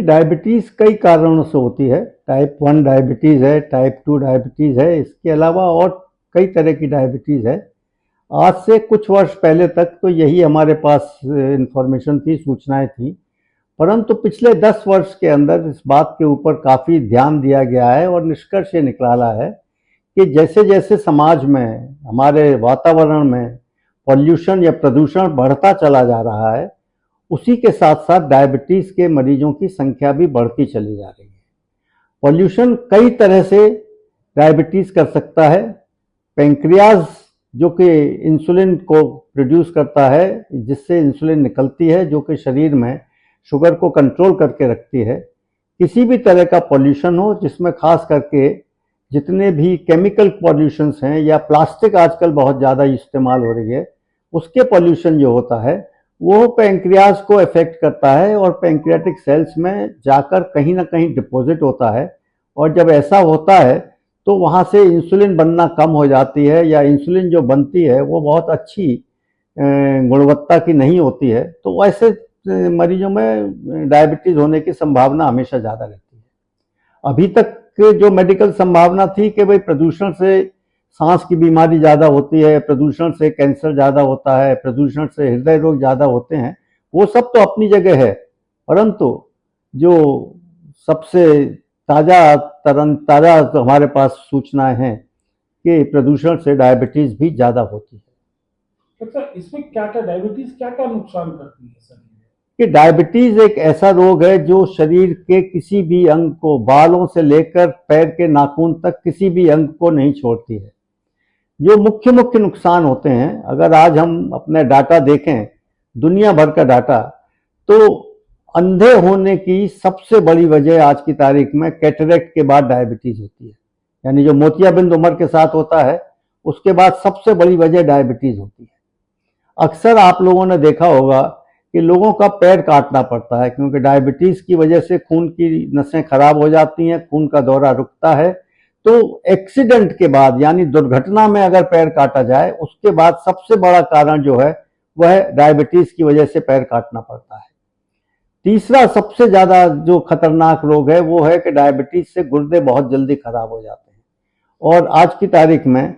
देखिए, डायबिटीज़ कई कारणों से होती है। टाइप 1 डायबिटीज़ है, टाइप 2 डायबिटीज़ है, इसके अलावा और कई तरह की डायबिटीज़ है। आज से कुछ वर्ष पहले तक तो यही हमारे पास इंफॉर्मेशन थी, सूचनाएं थी। परंतु पिछले 10 वर्ष के अंदर इस बात के ऊपर काफ़ी ध्यान दिया गया है और निष्कर्ष ये निकाला है कि जैसे जैसे समाज में, हमारे वातावरण में पॉल्यूशन या प्रदूषण बढ़ता चला जा रहा है, उसी के साथ साथ डायबिटीज़ के मरीजों की संख्या भी बढ़ती चली जा रही है। पॉल्यूशन कई तरह से डायबिटीज़ कर सकता है। पैंक्रियाज जो कि इंसुलिन को प्रोड्यूस करता है, जिससे इंसुलिन निकलती है, जो कि शरीर में शुगर को कंट्रोल करके रखती है। किसी भी तरह का पॉल्यूशन हो, जिसमें खास करके जितने भी केमिकल पॉल्यूशंस हैं या प्लास्टिक आजकल बहुत ज़्यादा इस्तेमाल हो रही है, उसके पॉल्यूशन जो होता है वो पैंक्रियाज को अफेक्ट करता है और पैंक्रियाटिक सेल्स में जाकर कहीं ना कहीं डिपॉजिट होता है। और जब ऐसा होता है तो वहाँ से इंसुलिन बनना कम हो जाती है, या इंसुलिन जो बनती है वो बहुत अच्छी गुणवत्ता की नहीं होती है। तो ऐसे मरीजों में डायबिटीज़ होने की संभावना हमेशा ज़्यादा रहती है। अभी तक जो मेडिकल संभावना थी कि भाई प्रदूषण से सांस की बीमारी ज़्यादा होती है, प्रदूषण से कैंसर ज़्यादा होता है, प्रदूषण से हृदय रोग ज़्यादा होते हैं, वो सब तो अपनी जगह है। परंतु जो सबसे ताज़ा हमारे पास सूचनाएं हैं कि प्रदूषण से डायबिटीज़ भी ज़्यादा होती है। अच्छा, इसमें क्या क्या डायबिटीज क्या क्या नुकसान करती है शरीर में? कि डायबिटीज एक ऐसा रोग है जो शरीर के किसी भी अंग को, बालों से लेकर पैर के नाखून तक, किसी भी अंग को नहीं छोड़ती है। जो मुख्य मुख्य नुकसान होते हैं, अगर आज हम अपने डाटा देखें, दुनिया भर का डाटा, तो अंधे होने की सबसे बड़ी वजह आज की तारीख में कैटरेक्ट के बाद डायबिटीज होती है। यानी जो मोतियाबिंद उम्र के साथ होता है, उसके बाद सबसे बड़ी वजह डायबिटीज होती है। अक्सर आप लोगों ने देखा होगा कि लोगों का पैर काटना पड़ता है, क्योंकि डायबिटीज की वजह से खून की नसें खराब हो जाती हैं, खून का दौरा रुकता है। तो एक्सीडेंट के बाद, यानी दुर्घटना में अगर पैर काटा जाए, उसके बाद सबसे बड़ा कारण जो है वह डायबिटीज की वजह से पैर काटना पड़ता है। तीसरा सबसे ज्यादा जो खतरनाक रोग है वो है कि डायबिटीज से गुर्दे बहुत जल्दी खराब हो जाते हैं। और आज की तारीख में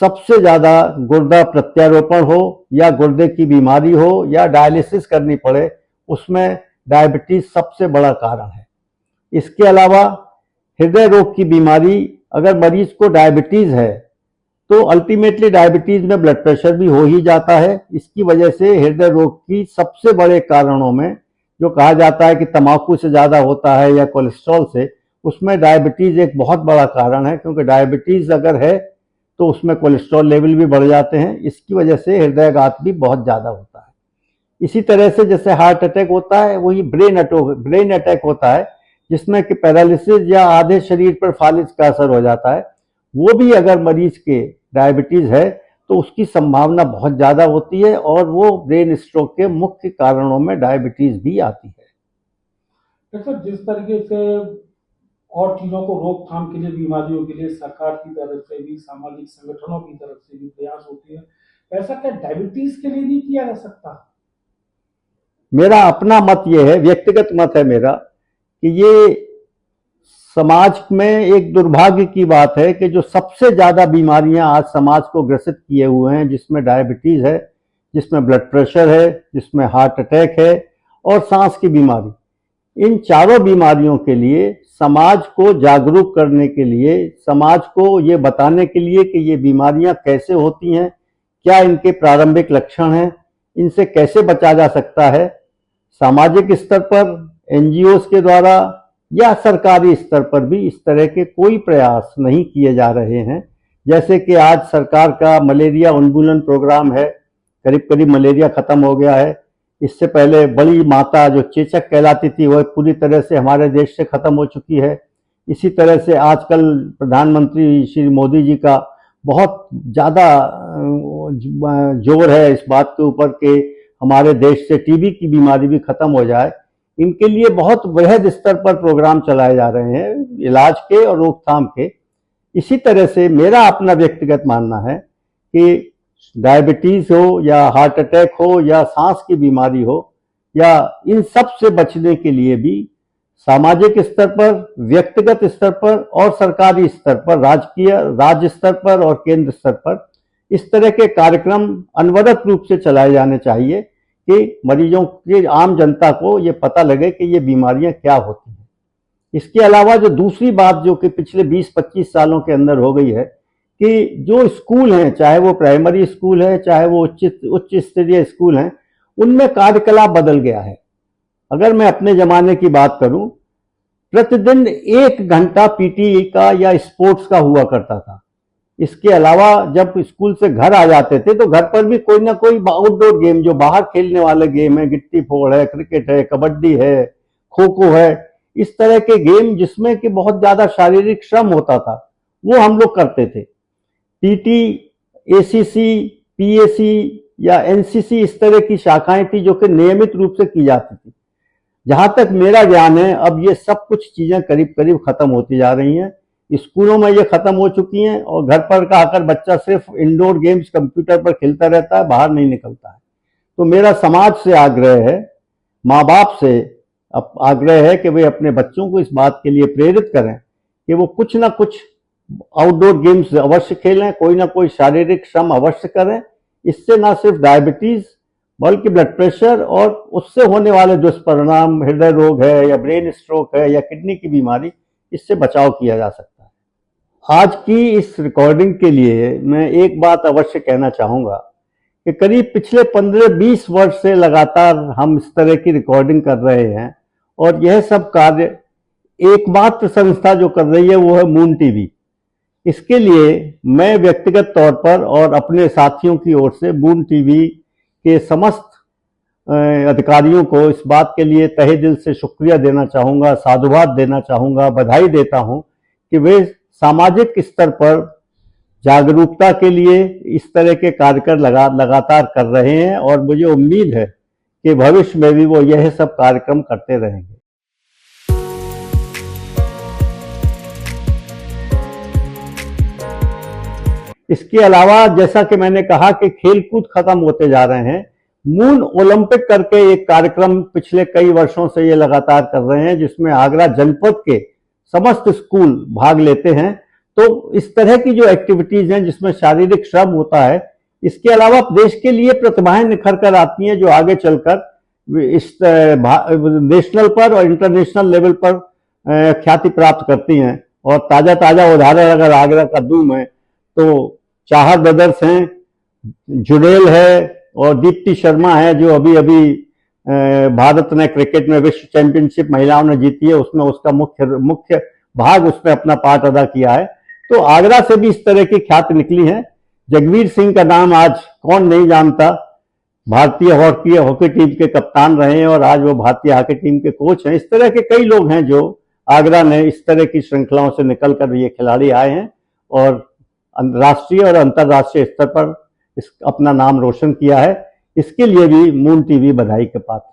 सबसे ज्यादा गुर्दा प्रत्यारोपण हो या गुर्दे की बीमारी हो या डायलिसिस करनी पड़े, उसमें डायबिटीज सबसे बड़ा कारण है। इसके अलावा हृदय रोग की बीमारी, अगर मरीज को डायबिटीज है तो अल्टीमेटली डायबिटीज में ब्लड प्रेशर भी हो ही जाता है। इसकी वजह से हृदय रोग की सबसे बड़े कारणों में, जो कहा जाता है कि तंबाकू से ज्यादा होता है या कोलेस्ट्रॉल से, उसमें डायबिटीज एक बहुत बड़ा कारण है। क्योंकि डायबिटीज अगर है तो उसमें कोलेस्ट्रॉल लेवल भी बढ़ जाते हैं। इसकी वजह से हृदयाघात भी बहुत ज्यादा होता है। इसी तरह से जैसे हार्ट अटैक होता है, वही ब्रेन अटैक होता है, जिसमें कि पैरालिसिस या आधे शरीर पर फालिज का असर हो जाता है। वो भी अगर मरीज के डायबिटीज है तो उसकी संभावना बहुत ज्यादा होती है, और वो ब्रेन स्ट्रोक के मुख्य कारणों में डायबिटीज भी आती है। देखो, जिस तरीके से और चीजों को रोकथाम के लिए, बीमारियों के लिए सरकार की तरफ से भी, सामाजिक संगठनों की तरफ से भी प्रयास होती है, ऐसा क्या डायबिटीज के लिए नहीं किया जा सकता? मेरा अपना मत ये है, व्यक्तिगत मत है मेरा, कि ये समाज में एक दुर्भाग्य की बात है कि जो सबसे ज्यादा बीमारियां आज समाज को ग्रसित किए हुए हैं, जिसमें डायबिटीज है, जिसमें ब्लड प्रेशर है, जिसमें हार्ट अटैक है और सांस की बीमारी, इन चारों बीमारियों के लिए समाज को जागरूक करने के लिए, समाज को ये बताने के लिए कि ये बीमारियां कैसे होती हैं, क्या इनके प्रारंभिक लक्षण हैं, इनसे कैसे बचा जा सकता है, सामाजिक स्तर पर एनजीओस के द्वारा या सरकारी स्तर पर भी इस तरह के कोई प्रयास नहीं किए जा रहे हैं। जैसे कि आज सरकार का मलेरिया उन्मूलन प्रोग्राम है, करीब करीब मलेरिया खत्म हो गया है। इससे पहले बड़ी माता जो चेचक कहलाती थी, वह पूरी तरह से हमारे देश से खत्म हो चुकी है। इसी तरह से आजकल प्रधानमंत्री श्री मोदी जी का बहुत ज़्यादा जोर है इस बात के ऊपर कि हमारे देश से टीबी की बीमारी भी खत्म हो जाए। इनके लिए बहुत वृहद स्तर पर प्रोग्राम चलाए जा रहे हैं, इलाज के और रोकथाम के। इसी तरह से मेरा अपना व्यक्तिगत मानना है कि डायबिटीज हो या हार्ट अटैक हो या सांस की बीमारी हो, या इन सब से बचने के लिए भी सामाजिक स्तर पर, व्यक्तिगत स्तर पर और सरकारी स्तर पर, राज्य स्तर पर और केंद्र स्तर पर इस तरह के कार्यक्रम अनवरत रूप से चलाए जाने चाहिए कि मरीजों की, आम जनता को ये पता लगे कि ये बीमारियां क्या होती हैं। इसके अलावा जो दूसरी बात जो कि पिछले 20-25 सालों के अंदर हो गई है कि जो स्कूल हैं, चाहे वो प्राइमरी स्कूल है, चाहे वो उच्च स्तरीय स्कूल हैं, उनमें कार्यकलाप बदल गया है। अगर मैं अपने जमाने की बात करूं, प्रतिदिन 1 घंटा पीटी का या स्पोर्ट्स का हुआ करता था। इसके अलावा जब स्कूल से घर आ जाते थे तो घर पर भी कोई ना कोई आउटडोर गेम, जो बाहर खेलने वाले गेम है, गिट्टी फोड़ है, क्रिकेट है, कबड्डी है, खो खो है, इस तरह के गेम जिसमें कि बहुत ज्यादा शारीरिक श्रम होता था, वो हम लोग करते थे। पीटी, एसीसी, पीएसी या एनसीसी इस तरह की शाखाएं थी जो कि नियमित रूप से की जाती थी। जहां तक मेरा ज्ञान है, अब ये सब कुछ चीजें करीब करीब खत्म होती जा रही हैं। स्कूलों में ये खत्म हो चुकी हैं और घर पर का आकर बच्चा सिर्फ इंडोर गेम्स कंप्यूटर पर खेलता रहता है, बाहर नहीं निकलता है। तो मेरा समाज से आग्रह है, माँ बाप से आग्रह है कि वे अपने बच्चों को इस बात के लिए प्रेरित करें कि वो कुछ ना कुछ आउटडोर गेम्स अवश्य खेलें, कोई ना कोई शारीरिक श्रम अवश्य करें। इससे ना सिर्फ डायबिटीज बल्कि ब्लड प्रेशर और उससे होने वाले दुष्परिणाम, हृदय रोग है या ब्रेन स्ट्रोक है या किडनी की बीमारी, इससे बचाव किया जा सकता है। आज की इस रिकॉर्डिंग के लिए मैं एक बात अवश्य कहना चाहूंगा कि करीब पिछले 15-20 वर्ष से लगातार हम इस तरह की रिकॉर्डिंग कर रहे हैं और यह सब कार्य एकमात्र संस्था जो कर रही है वो है मून टीवी। इसके लिए मैं व्यक्तिगत तौर पर और अपने साथियों की ओर से मून टीवी के समस्त अधिकारियों को इस बात के लिए तहे दिल से शुक्रिया देना चाहूंगा, साधुवाद देना चाहूंगा, बधाई देता हूं कि वे सामाजिक स्तर पर जागरूकता के लिए इस तरह के कार्यक्रम लगातार कर रहे हैं और मुझे उम्मीद है कि भविष्य में भी वो यह सब कार्यक्रम करते रहेंगे। इसके अलावा जैसा कि मैंने कहा कि खेलकूद खत्म होते जा रहे हैं, मून ओलंपिक करके एक कार्यक्रम पिछले कई वर्षों से ये लगातार कर रहे हैं जिसमें आगरा जनपद के समस्त स्कूल भाग लेते हैं। तो इस तरह की जो एक्टिविटीज हैं जिसमें शारीरिक श्रम होता है, इसके अलावा देश के लिए प्रतिभाएं निखर कर आती हैं जो आगे चलकर इस नेशनल पर और इंटरनेशनल लेवल पर ख्याति प्राप्त करती हैं। और ताजा ताजा उदाहरण अगर आगरा का दूं मैं, तो चाहर ब्रदर्स हैं, जुड़ेल है और दीप्ति शर्मा है जो अभी अभी भारत ने क्रिकेट में विश्व चैंपियनशिप महिलाओं ने जीती है, उसमें उसका मुख्य भाग उसमें अपना पार्ट अदा किया है। तो आगरा से भी इस तरह की ख्याति निकली है। जगवीर सिंह का नाम आज कौन नहीं जानता, भारतीय हॉकी टीम के कप्तान रहे हैं और आज वो भारतीय हॉकी टीम के कोच हैं। इस तरह के कई लोग हैं जो आगरा ने इस तरह की श्रृंखलाओं से निकलकर ये खिलाड़ी आए हैं और राष्ट्रीय और अंतर्राष्ट्रीय स्तर पर अपना नाम रोशन किया है। इसके लिए भी मून टीवी बधाई के पात्र।